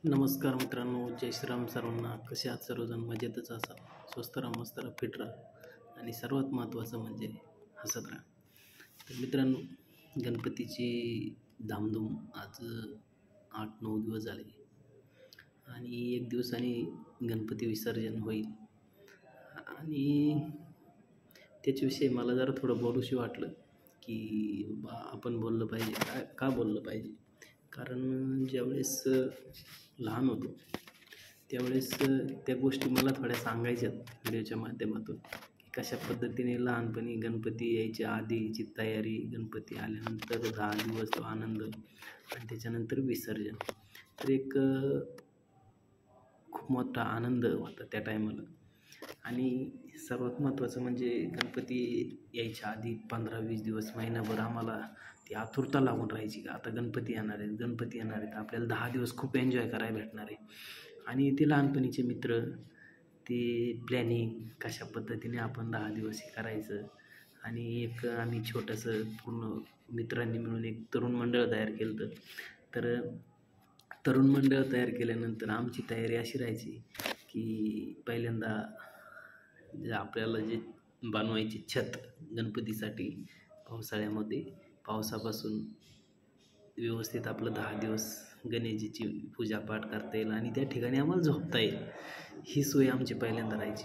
नमस्कार मित्रांनो, जय श्रीराम सर्वांना. कसे आहात सर्वजण? मजेतच असाल, स्वस्त राहा, मस्त राहा, फिट राहा आणि सर्वात महत्त्वाचं म्हणजे हसत राहा. तर मित्रांनो, गणपतीची धामधूम आज 8-9 दिवस झाले आणि 1 दिवसाने गणपती विसर्जन होईल आणि त्याच्याविषयी मला जरा थोडं बोलूशी वाटलं की आपण बोललं पाहिजे. का बोललं पाहिजे? कारण ज्यावेळेस लहान होतो त्यावेळेस त्या गोष्टी मला थोड्या सांगायच्यात व्हिडिओच्या माध्यमातून, की कशा पद्धतीने लहानपणी गणपती यायच्या आधीची तयारी, गणपती आल्यानंतर 10 दिवस तो आनंद आणि त्याच्यानंतर विसर्जन. तर एक खूप मोठा आनंद होता त्या टायमाला. आणि सर्वात महत्त्वाचं म्हणजे गणपती यायच्या आधी 15-20 दिवस, महिनाभर आम्हाला ती आतुरता लागून राहायची का आता गणपती येणार आहेत, गणपती येणार आहेत, आपल्याला 10 दिवस खूप एन्जॉय करायला भेटणार आहे. आणि ते लहानपणीचे मित्र, ते प्लॅनिंग कशा पद्धतीने आपण 10 दिवस हे करायचं. आणि एक आम्ही छोटंसं पूर्ण मित्रांनी मिळून एक तरुण मंडळ तयार केलं होतं. तर तरुण मंडळ तयार केल्यानंतर आमची तयारी अशी राहायची की पहिल्यांदा आपल्याला जे बनवायची छत गणपतीसाठी पावसाळ्यामध्ये, पावसापासून व्यवस्थित आपलं 10 दिवस गणेशजीची पूजापाठ करता येईल आणि त्या ठिकाणी आम्हाला झोपता येईल, ही सोय आमची पहिल्यांदा राहायची.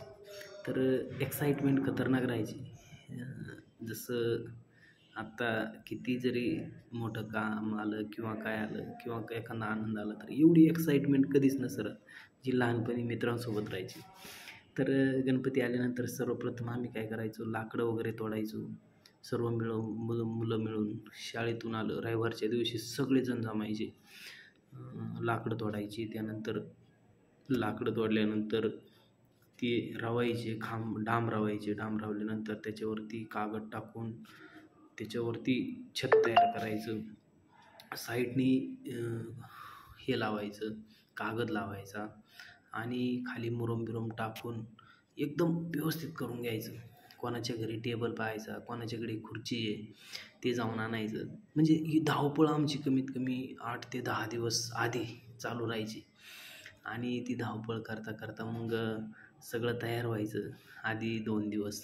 तर एक्साइटमेंट खतरनाक राहायची. जसं आत्ता किती जरी मोठं काम आलं किंवा काय आलं किंवा एखादा आनंद आला तर एवढी एक्साइटमेंट कधीच नसत जी लहानपणी मित्रांसोबत राहायची. तर गणपती आल्यानंतर सर्वप्रथम आम्ही काय करायचो, लाकडं वगैरे तोडायचो. सर्व मुलं मिळून शाळेतून आलं रविवारच्या दिवशी सगळेजण जमायचे, लाकडं तोडायची. त्यानंतर लाकडं तोडल्यानंतर ते रवायचे, डांब रवायचे. डांब रवल्यानंतर त्याच्यावरती कागद टाकून त्याच्यावरती छत तयार करायचं. साईडनी हे लावायचं, कागद लावायचा आणि खाली मुरुम टाकून एकदम व्यवस्थित करून घ्यायचं. कोणाच्या घरी टेबल पाहायचा, कोणाच्याकडे खुर्ची आहे ते जाऊन आणायचं. म्हणजे ही धावपळ आमची कमीत कमी 8 ते 10 दिवस आधी चालू राहायची. आणि ती धावपळ करता करता मग सगळं तयार व्हायचं. आधी 2 दिवस,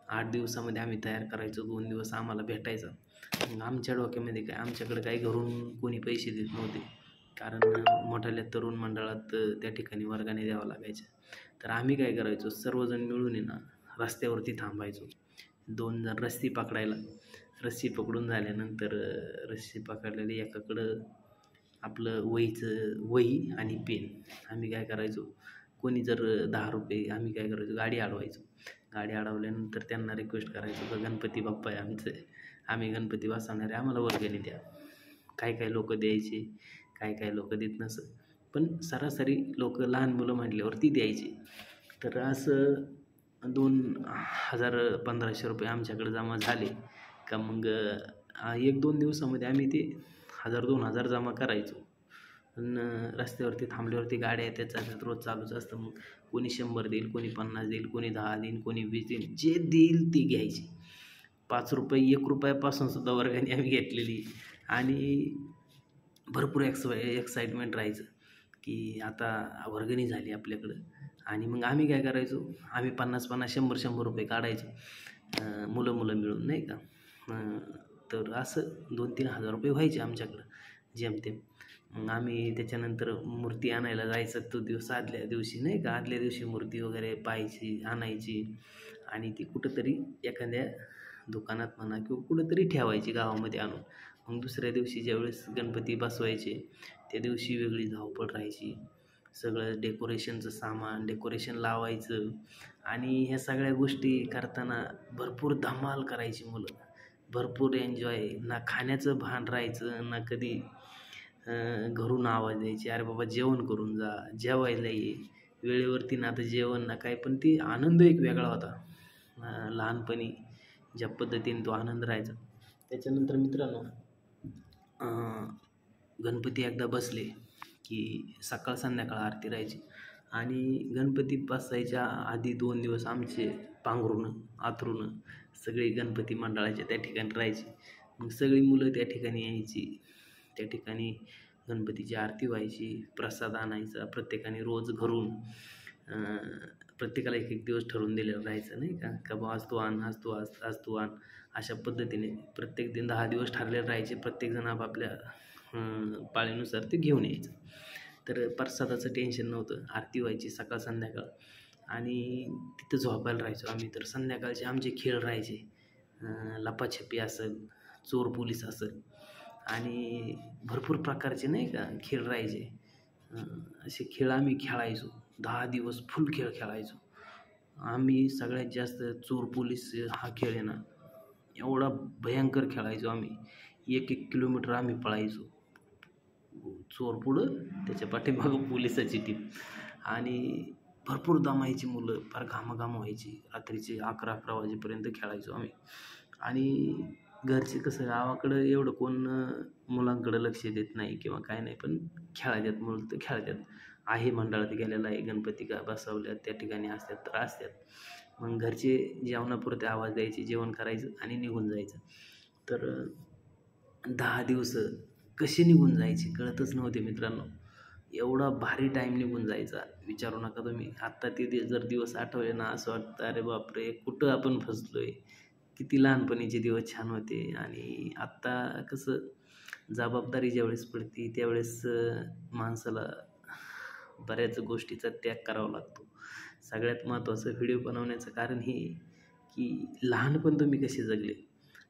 8 दिवसामध्ये आम्ही तयार करायचो, 2 दिवस आम्हाला भेटायचा. मग आमच्या डोक्यामध्ये काय, आमच्याकडे काही घरून कोणी पैसे देत नव्हते, कारण मोठ्याल्या तरुण मंडळात त्या ठिकाणी वर्गाने द्यावं लागायचं. तर आम्ही काय करायचो, सर्वजण मिळून रस्त्यावरती थांबायचो. 2 जण रस्सी पकडायला. रस्सी पकडून झाल्यानंतर रस्सी पकडलेली एकाकडं आपलं वही आणि पेन. आम्ही काय करायचो, कोणी जर 10 रुपये, आम्ही काय करायचो, गाडी अडवायचो. गाडी अडवल्यानंतर त्यांना रिक्वेस्ट करायचो का गणपती बाप्पा आहे आमचं, आम्ही गणपती बसवणार आहे, आम्हाला वर्गणी द्या. काही लोक द्यायचे, काही लोक देत नसत, पण सरासरी लोक लहान मुलं म्हटल्यावरती द्यायची. तर असं 2,000-1,500 रुपये आमच्याकडे जमा झाले का मग 1-2 दिवसामध्ये आम्ही ते 1,000-2,000 जमा करायचो. पण रस्त्यावरती थांबल्यावरती गाड्या त्याचा रोज चालूच असतं. मग कोणी 100 देईल, कोणी 50 देईल, कोणी 10 देईल, कोणी 20 देईल, जे देईल ते घ्यायचे. 5 रुपये, 1 रुपयापासून सुद्धा वर्गाने आम्ही घेतलेली. आणि भरपूर एक्साइटमेंट राहायचं की आता वर्गणी झाली आपल्याकडं. आणि मग आम्ही काय करायचो, आम्ही 50-50, 100-100 रुपये काढायचो, मुलं मिळून, नाही का. तर असं 2-3 हजार रुपये व्हायचे आमच्याकडं जेमतेम. मग आम्ही त्याच्यानंतर मूर्ती आणायला जायचं तो दिवस, आदल्या दिवशी, नाही का. आदल्या दिवशी मूर्ती वगैरे पाहायची, आणायची आणि ती कुठंतरी एखाद्या दुकानात म्हणा किंवा कुठंतरी ठेवायची गावामध्ये आणून. मग दुसऱ्या दिवशी ज्यावेळेस गणपती बसवायचे त्या दिवशी वेगळी धावपळ राहायची. सगळं डेकोरेशनचं सामान, डेकोरेशन लावायचं आणि ह्या सगळ्या गोष्टी करताना भरपूर धमाल करायची मुलं, भरपूर एन्जॉय. ना खाण्याचं भान राहायचं, ना कधी घरून आवाज द्यायचे, अरे बाबा जेवण करून जा, जेवायला ये वेळेवरती. ना आता जेवण ना काय, पण ती आनंद एक वेगळा होता लहानपणी, ज्या पद्धतीने तो आनंद राहायचा. त्याच्यानंतर मित्रांनो, गणपती एकदा बसले की सकाळ संध्याकाळ आरती राहायची. आणि गणपती बसायच्या आधी 2 दिवस आमचे पांघरून आथरून सगळे गणपती मंडळाच्या त्या ठिकाणी राहायचे. मग सगळी मुलं त्या ठिकाणी यायची. त्या ठिकाणी गणपतीची आरती व्हायची, प्रसाद आणायचा प्रत्येकाने रोज घरून. प्रत्येकाला एक एक दिवस ठरवून दिलेलं राहायचं नाही का, का बा आज तू आण, आज तू आज तू आण. अशा पद्धतीने प्रत्येक दिन 10 दिवस ठरलेले राहायचे. प्रत्येकजण आपापल्या पाळीनुसार ते घेऊन यायचं. तर प्रसादाचं टेन्शन नव्हतं. आरती व्हायची सकाळ संध्याकाळ आणि तिथं झोपायला राहायचो आम्ही. तर संध्याकाळचे आमचे खेळ राहायचे, लपाछपी असेल, चोर पोलीस असेल आणि भरपूर प्रकारचे नाही का खेळ राहायचे. असे खेळ आम्ही खेळायचो. 10 दिवस फुल खेळ खेळायचो आम्ही. सगळ्यात जास्त चोर पोलीस हा खेळ आहे ना, एवढा भयंकर खेळायचो आम्ही. 1-1 किलोमीटर आम्ही पळायचो. चोर पुढं, त्याच्या पाठीमागं पोलिसाची टीम. आणि भरपूर दमायची मुलं, फार घामाघाम व्हायची. रात्रीचे 11-11 वाजेपर्यंत खेळायचो आम्ही. आणि घरचे कसं गावाकडं एवढं कोण मुलांकडं लक्ष देत नाही किंवा काय नाही, पण खेळायच्यात मुलं तर खेळायच्यात. आहे मंडळात गेलेला आहे, गणपती का बसवल्यात त्या ठिकाणी असतात तर असतात. मग घरचे जेवणापुरते आवाज द्यायचे, जेवण करायचं आणि निघून जायचं. तर 10 दिवस कसे निघून जायचे कळतच नव्हते मित्रांनो. एवढा भारी टाईम निघून जायचा, विचारू नका तुम्ही. आत्ता ते जर दिवस आठवले ना, असं वाटतं अरे बापरे, कुठं आपण फसलो आहे. किती लहानपणीचे दिवस छान होते. आणि आत्ता कसं जबाबदारी ज्यावेळेस पडते त्यावेळेस माणसाला बऱ्याच गोष्टीचा त्याग करावा लागतो. सगळ्यात महत्त्वाचं व्हिडिओ बनवण्याचं कारण हे की लहानपण तुम्ही कसे जगले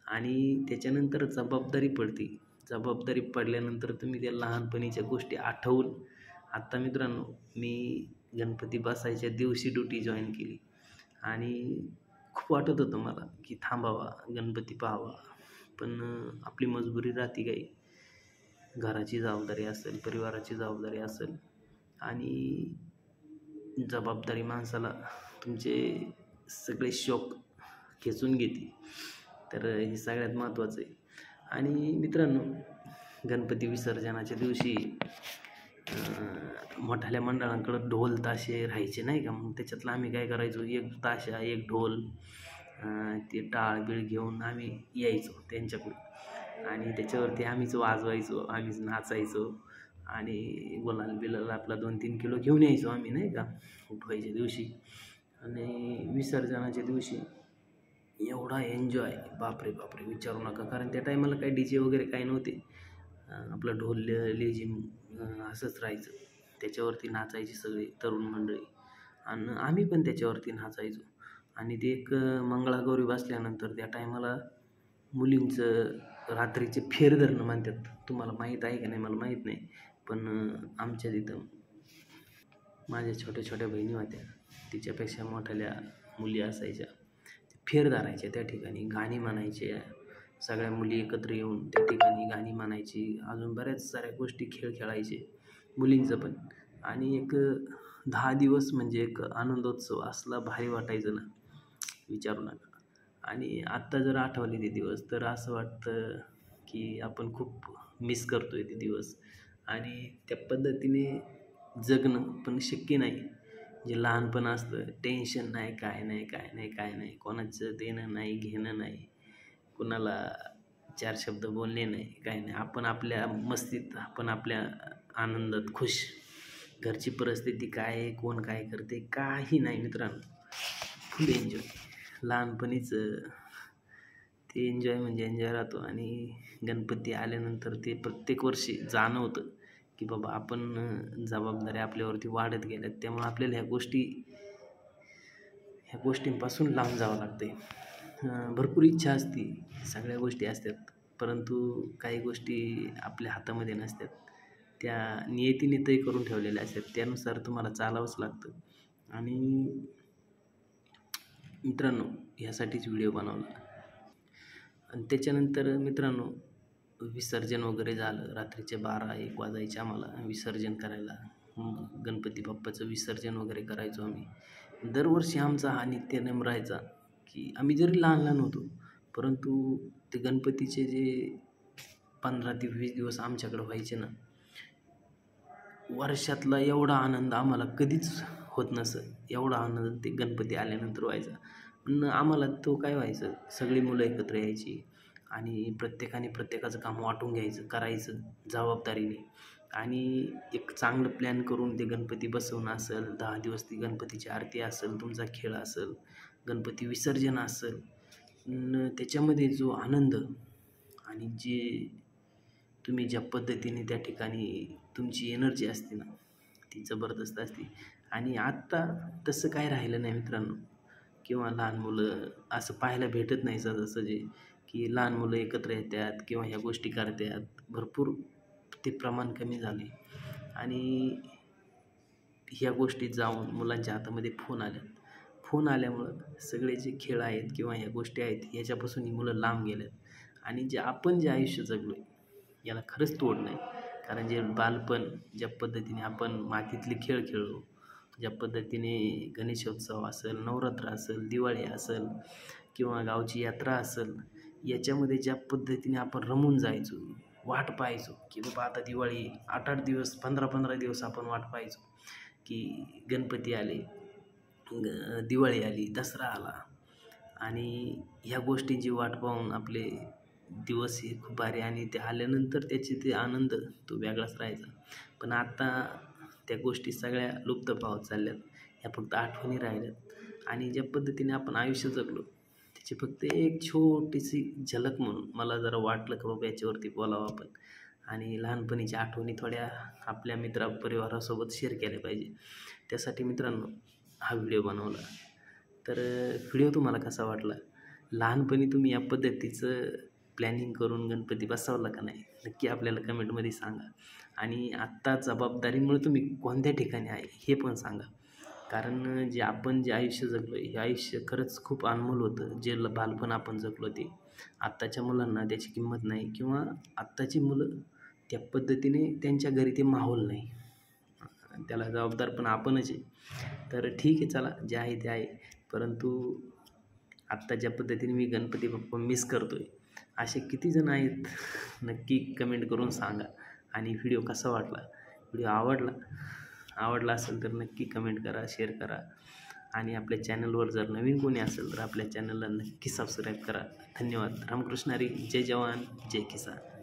आणि त्याच्यानंतर जबाबदारी पडते. जबाबदारी पडल्यानंतर तुम्ही त्या लहानपणीच्या गोष्टी आठवून. आत्ता मित्रांनो, मी गणपती बसायच्या दिवशी ड्युटी जॉईन केली आणि खूप वाटत होतं मला की थांबावा, गणपती पाहावा. पण आपली मजबुरी राहते काही. घराची जबाबदारी असेल, परिवाराची जबाबदारी असेल आणि जबाबदारी माणसाला तुमचे सगळे शौक खेचून घेते. तर हे सगळ्यात महत्त्वाचं आहे. आणि मित्रांनो, गणपती विसर्जनाच्या दिवशी मोठ्याल्या मंडळांकडं ढोल ताशे राहायचे नाही का. मग त्याच्यातलं आम्ही काय करायचो, एक ताशा, एक ढोल, ते टाळ बीळ घेऊन आम्ही यायचो त्यांच्याकडून आणि त्याच्यावरती आम्हीच वाजवायचो, आम्हीच नाचायचो आणि गुलाल बिलाल आपला 2-3 किलो घेऊन यायचो आम्ही नाही का उठवायच्या दिवशी. आणि विसर्जनाच्या दिवशी एवढा एन्जॉय, बापरे बापरे विचारू नका. कारण त्या टायमाला काही DJ वगैरे काही नव्हते. आपलं ढोल लेझिम असंच राहायचं. त्याच्यावरती नाचायची सगळी तरुण मंडळी आणि आम्ही पण त्याच्यावरती नाचायचो. आणि ते एक मंगळागौरी बसल्यानंतर त्या टायमाला मुलींचं रात्रीचे फेर धरणं म्हणतात. तुम्हाला माहीत आहे का नाही मला माहीत नाही, पण आमच्या तिथं माझ्या छोट्या छोट्या बहिणी होत्या, तिच्यापेक्षा मोठ्याल्या मुली असायच्या. फेर धरायच्या त्या ठिकाणी, गाणी म्हणायचे. सगळ्या मुली एकत्र येऊन त्या ठिकाणी गाणी म्हणायची. अजून बऱ्याच साऱ्या गोष्टी खेळ खेळायचे मुलींचं पण. आणि एक 10 दिवस म्हणजे एक आनंदोत्सव असला भारी वाटायचं ना, विचारू नका. आणि आत्ता जर आठवले ते दिवस तर असं वाटतं की आपण खूप मिस करतो आहे ते दिवस. आणि त्या पद्धतीने जगणं पण शक्य नाही. जे लहानपण असतं, टेन्शन नाही, काय नाही काय नाही काय नाही, कोणाचं देणं नाही घेणं नाही, कुणाला 4 शब्द बोलणे नाही, काय नाही. आपण आपल्या मस्तीत, आपण आपल्या आनंदात खुश. घरची परिस्थिती काय आहे, कोण काय करते, काही नाही मित्रांनो. फुल एन्जॉय. लहानपणीच ते एन्जॉय म्हणजे एन्जॉय राहतो. आणि गणपती आल्यानंतर ते प्रत्येक वर्षी जाणवतं की बाबा आपण जबाबदाऱ्या आपल्यावरती वाढत गेल्यात. त्यामुळे आपल्याला ह्या गोष्टींपासून लांब जावं लागते. भरपूर इच्छा असते, सगळ्या गोष्टी असतात, परंतु काही गोष्टी आपल्या हातामध्ये नसतात. त्या नियतीने तय करून ठेवलेल्या असतात, त्यानुसार तुम्हाला चालावंच लागतं. आणि मित्रांनो, ह्यासाठीच व्हिडिओ बनवला. आणि त्याच्यानंतर मित्रांनो, विसर्जन वगैरे झालं. रात्रीचे 12-1 वाजायचे आम्हाला विसर्जन करायला. गणपती बाप्पाचं विसर्जन वगैरे करायचो आम्ही. दरवर्षी आमचा हा नित्यनेम राहायचा की आम्ही जरी लहान लहान होतो, परंतु ते गणपतीचे जे 15 ते 20 दिवस आमच्याकडं व्हायचे ना, वर्षातला एवढा आनंद आम्हाला कधीच होत नसं. एवढा आनंद ते गणपती आल्यानंतर व्हायचा. पण आम्हाला तो काय व्हायचं, सगळी मुलं एकत्र यायची आणि प्रत्येकाने प्रत्येकाचं काम वाटून घ्यायचं, करायचं जबाबदारीने. आणि एक चांगलं प्लॅन करून ते गणपती बसवणं असेल, 10 दिवस ती गणपतीची आरती असेल, तुमचा खेळ असेल, गणपती विसर्जन असेल, त्याच्यामध्ये जो आनंद आणि जे तुम्ही ज्या पद्धतीने त्या ठिकाणी तुमची एनर्जी असते ना, ती जबरदस्त असते. आणि आत्ता तसं काय राहिलं नाही मित्रांनो. किंवा लहान मुलं असं पाहायला भेटत नाही सहजासहजी, की लहान मुलं एकत्र येतात किंवा ह्या गोष्टी करतात. भरपूर ते प्रमाण कमी झाले आणि ह्या गोष्टीत जाऊन मुलांच्या हातामध्ये फोन आल्यात. फोन आल्यामुळं सगळे जे खेळ आहेत किंवा ह्या गोष्टी आहेत ह्याच्यापासून ही मुलं लांब गेल्यात. आणि आपण जे आयुष्य जगलो आहे याला खरंच तोड नाही. कारण जे बालपण ज्या पद्धतीने आपण मातीतले खेळ खेळलो, ज्या पद्धतीने गणेशोत्सव असेल, नवरात्र असेल, दिवाळी असेल किंवा गावची यात्रा असेल, याच्यामध्ये ज्या पद्धतीने आपण रमून जायचो, वाट पाहायचो की बाबा आता दिवाळी 8-8 दिवस 15-15 दिवस आपण वाट पाहायचो की गणपती आले, दिवाळी आली, दसरा आला आणि ह्या गोष्टींची वाट पाहून आपले दिवस हे खूप भारी आणि ते आल्यानंतर त्याचे ते आनंद तो वेगळाच राहायचा. पण आता त्या गोष्टी सगळ्या लुप्त पावत चालल्यात. ह्या फक्त आठवणी राहिल्यात आणि ज्या पद्धतीने आपण आयुष्य जगलो त्याची फक्त एक छोटीशी झलक म्हणून मला जरा वाटलं की बाबा याच्यावरती बोलावं आपण आणि लहानपणीच्या आठवणी थोड्या आपल्या मित्रपरिवारासोबत शेअर केल्या पाहिजे. त्यासाठी मित्रांनो हा व्हिडिओ बनवला. तर व्हिडिओ तुम्हाला कसा वाटला? लहानपणी तुम्ही या पद्धतीचं प्लॅनिंग करून गणपती बसवला का नाही? नक्की आपल्याला कमेंटमध्ये सांगा. आणि आत्ता जबाबदारीमुळे तुम्ही कोणत्या ठिकाणी आहे हे पण सांगा. कारण जे आयुष्य जगलो हे आयुष्य खरंच खूप अनमोल होतं. जे बालपण आपण जगलो ते आत्ताच्या मुलांना त्याची किंमत नाही किंवा आत्ताची मुलं त्या पद्धतीने त्यांच्या घरी ते माहोल नाही. त्याला जबाबदार पण आपणच आहे. तर ठीक आहे, चला जे आहे ते आहे. परंतु आत्ता ज्या पद्धतीने मी गणपती बाप्पा मिस करतो आहे, असे किती जण आहेत नक्की कमेंट करून सांगा. आणि व्हिडिओ कसा वाटला? व्हिडिओ आवडला असेल तर नक्की कमेंट करा, शेअर करा. आणि आपल्या चॅनलवर जर नवीन कोणी असेल तर आपल्या चॅनलला नक्की सबस्क्राईब करा. धन्यवाद. रामकृष्ण हरी. जय जवान, जय किसान.